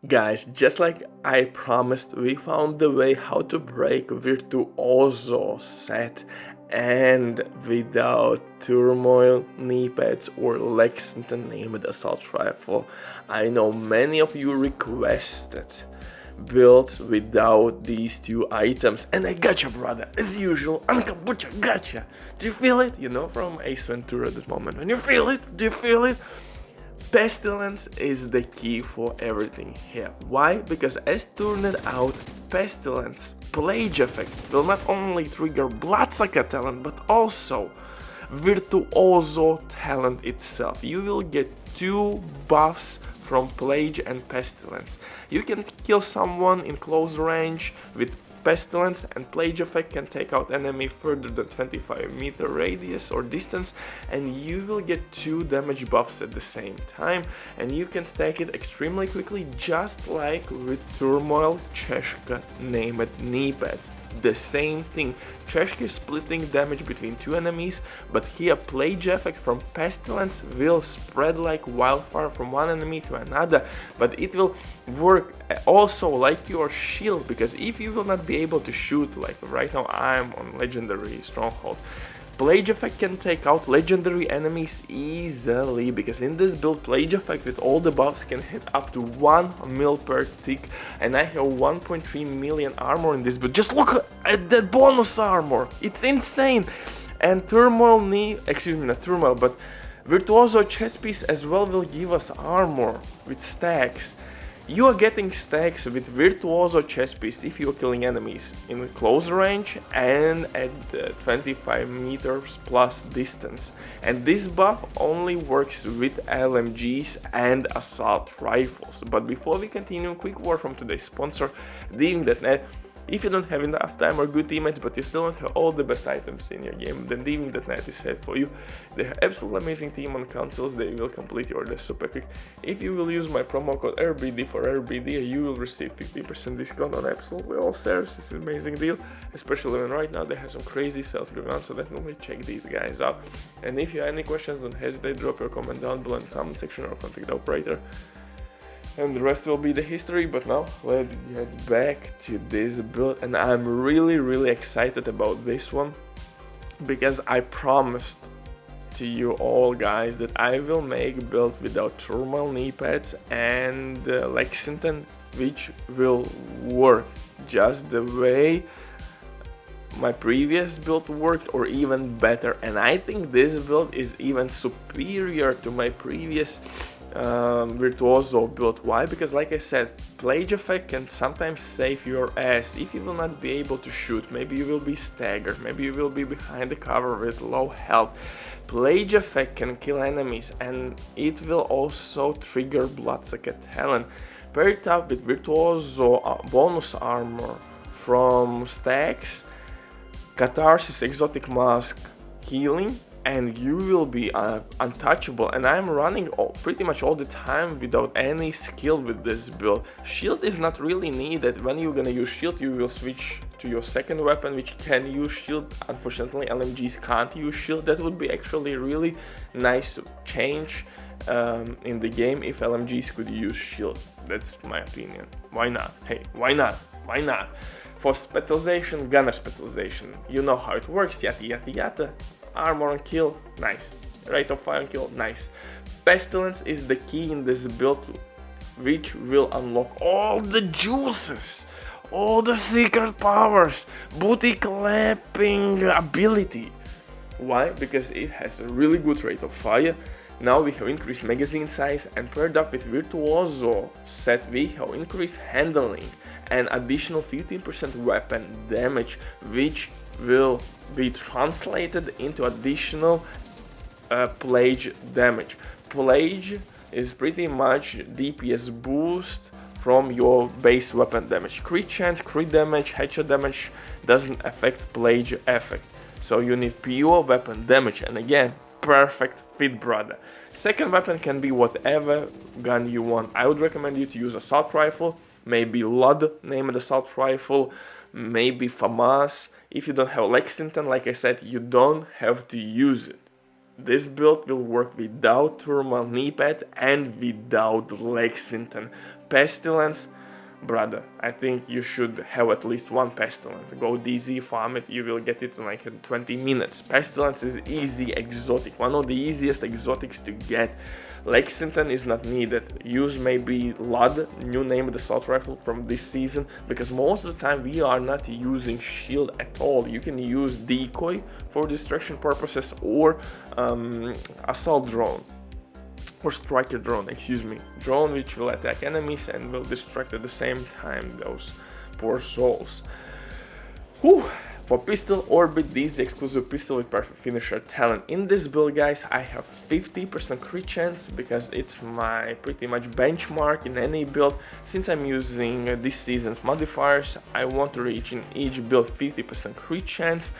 Guys, just like I promised, we found the way how to break Virtuoso set and without turmoil, knee pads or Lexington named assault rifle. I know many of you requested builds without these two items, and I gotcha, brother, as usual. Uncle Butcher, gotcha. Do you feel it? You know, from Ace Ventura, this moment when you feel it, do you feel it? Pestilence is the key for everything here. Why? Because as turned out, Pestilence Plague Effect will not only trigger Bloodsucker talent, but also Virtuoso talent itself. You will get two buffs from Plague and Pestilence. You can kill someone in close range with Pestilence, and Plague Effect can take out enemy further than 25-meter radius or distance, and you will get 2 damage buffs at the same time, and you can stack it extremely quickly, just like with Turmoil Cheshka named knee pads. The same thing. Cheshka is splitting damage between 2 enemies, but here Plague Effect from Pestilence will spread like wildfire from one enemy to another, but it will work also like your shield, because if you will not be able to shoot, like right now I'm on Legendary Stronghold, Plague Effect can take out legendary enemies easily, because in this build Plague Effect with all the buffs can hit up to 1 mil per tick, and I have 1.3 million armor in this build. Just look at that bonus armor, it's insane! And Turmoil not Turmoil, but Virtuoso chest piece as well will give us armor with stacks. You are getting stacks with Virtuoso chest piece if you are killing enemies in close range and at 25 meters plus distance. And this buff only works with LMGs and assault rifles. But before we continue, quick word from today's sponsor, Diving.net. If you don't have enough time or good teammates, but you still don't have all the best items in your game, then Diving.net is set for you. They have absolutely amazing team on consoles, they will complete your order super quick. If you will use my promo code RBD for RBD, you will receive 50% discount on absolutely all services. It's an amazing deal, especially when right now they have some crazy sales going on, so definitely check these guys out. And if you have any questions, don't hesitate, drop your comment down below in the comment section or contact the operator. And the rest will be the history, but now let's get back to this build, and I'm really excited about this one, because I promised to you all guys that I will make a build without Turmoil knee pads and Lexington, which will work just the way my previous build worked or even better, and I think this build is even superior to my previous Virtuoso build. Why? Because like I said, Plague Effect can sometimes save your ass if you will not be able to shoot. Maybe you will be staggered, maybe you will be behind the cover with low health. Plague Effect can kill enemies, and it will also trigger Bloodsucker talent. Paired up with Virtuoso bonus armor from stacks, Catharsis exotic mask healing, and you will be untouchable. And I'm running pretty much all the time without any skill with this build. Shield is not really needed. When you're gonna use shield, you will switch to your second weapon, which can use shield. Unfortunately, LMGs can't use shield. That would be actually really nice change in the game if LMGs could use shield. That's my opinion. Why not? Hey, why not? Why not? For specialization, gunner specialization, you know how it works, yada. Armor and kill, nice. Rate of fire and kill, nice. Pestilence is the key in this build, which will unlock all the juices, all the secret powers, booty clapping ability. Why? Because it has a really good rate of fire. Now we have increased magazine size, and paired up with Virtuoso set we have increased handling and additional 15% weapon damage, which will be translated into additional Plague damage. Plague is pretty much DPS boost from your base weapon damage. Crit chance, crit damage, headshot damage doesn't affect Plague effect. So you need pure weapon damage, and again, perfect fit, brother. Second weapon can be whatever gun you want. I would recommend you to use assault rifle, maybe LUD named assault rifle, maybe FAMAS. If you don't have Lexington, like I said, you don't have to use it. This build will work without Turmoil knee pads and without Lexington. Pestilence, brother, I think you should have at least one Pestilence. Go DZ, farm it, you will get it in like 20 minutes. Pestilence is easy exotic, one of the easiest exotics to get. Lexington is not needed. Use maybe LUD, new name of the assault rifle from this season, because most of the time we are not using shield at all. You can use decoy for distraction purposes, or assault drone, or striker drone, excuse me, drone which will attack enemies and will distract at the same time those poor souls. Whew. For pistol, Orbit, this is the exclusive pistol with perfect finisher talent. In this build, guys, I have 50% crit chance because it's my pretty much benchmark in any build. Since I'm using this season's modifiers, I want to reach in each build 50% crit chance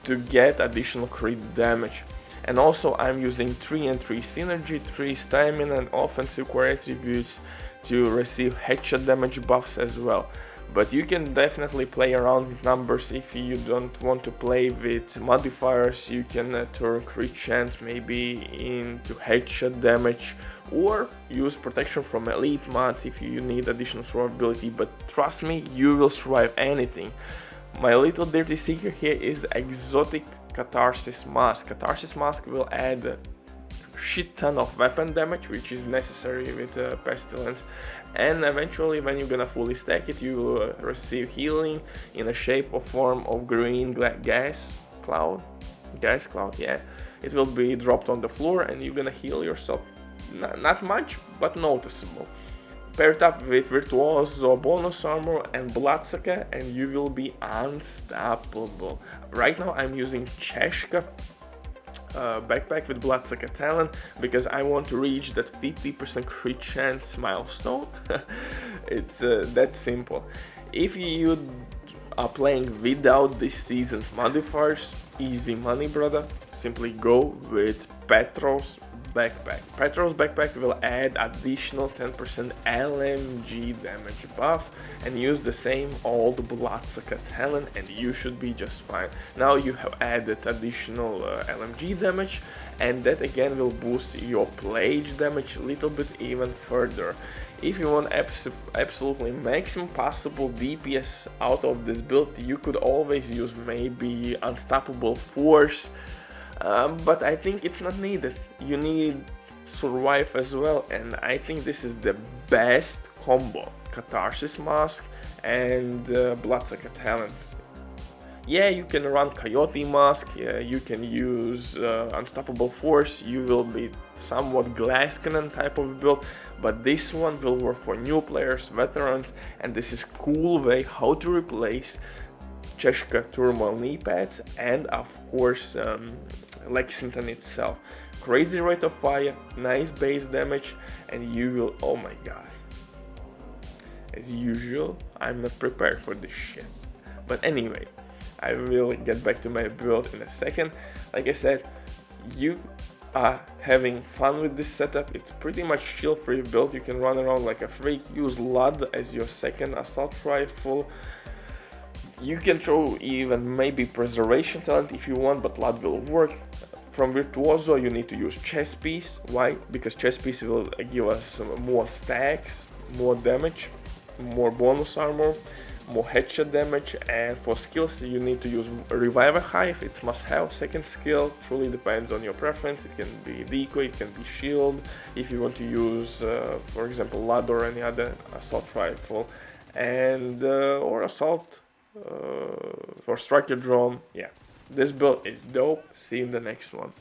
to get additional crit damage. And also I'm using 3 and 3 synergy, 3 stamina and offensive core attributes to receive headshot damage buffs as well. But you can definitely play around with numbers. If you don't want to play with modifiers, you can turn crit chance maybe into headshot damage, or use protection from elite mods if you need additional survivability. But trust me, you will survive anything. My little dirty secret here is exotic Catharsis Mask. Catharsis Mask will add a shit ton of weapon damage, which is necessary with Pestilence, and eventually when you're gonna fully stack it, you will receive healing in a shape or form of green gas cloud, yeah. It will be dropped on the floor and you're gonna heal yourself, not much but noticeable. Paired up with Virtuoso bonus armor and Bloodsucker and you will be unstoppable. Right now I'm using Cheshka backpack with Bloodsucker talent because I want to reach that 50% crit chance milestone. It's that simple. If you are playing without this season's modifiers, easy money, brother. Simply go with Petros backpack. Petros backpack will add additional 10% LMG damage buff and use the same old Bloodsucker talent and you should be just fine. Now you have added additional LMG damage and that again will boost your plage damage a little bit even further. If you want absolutely maximum possible DPS out of this build, you could always use maybe Unstoppable Force, but I think it's not needed. You need Survive as well, and I think this is the best combo. Catharsis Mask and Bloodsucker talent. Yeah, you can run Coyote Mask, yeah, you can use Unstoppable Force, you will be somewhat Glass Cannon type of build, but this one will work for new players, veterans, and this is cool way how to replace Cheshka Turmoil knee pads and of course Lexington itself. Crazy rate of fire, nice base damage, and you will, oh my god. As usual, I'm not prepared for this shit. But anyway, I will get back to my build in a second. Like I said, you are having fun with this setup. It's pretty much shield-free build. You can run around like a freak, use LUD as your second assault rifle. You can throw even maybe preservation talent if you want, but LUD will work. From Virtuoso you need to use chest piece. Why? Because chest piece will give us more stacks, more damage, more bonus armor, more headshot damage, and for skills you need to use Reviver Hive. It's must have. Second skill truly depends on your preference. It can be decoy, it can be shield if you want to use for example LUD or any other assault rifle, and or assault or striker drone. Yeah, this build is dope. See you in the next one.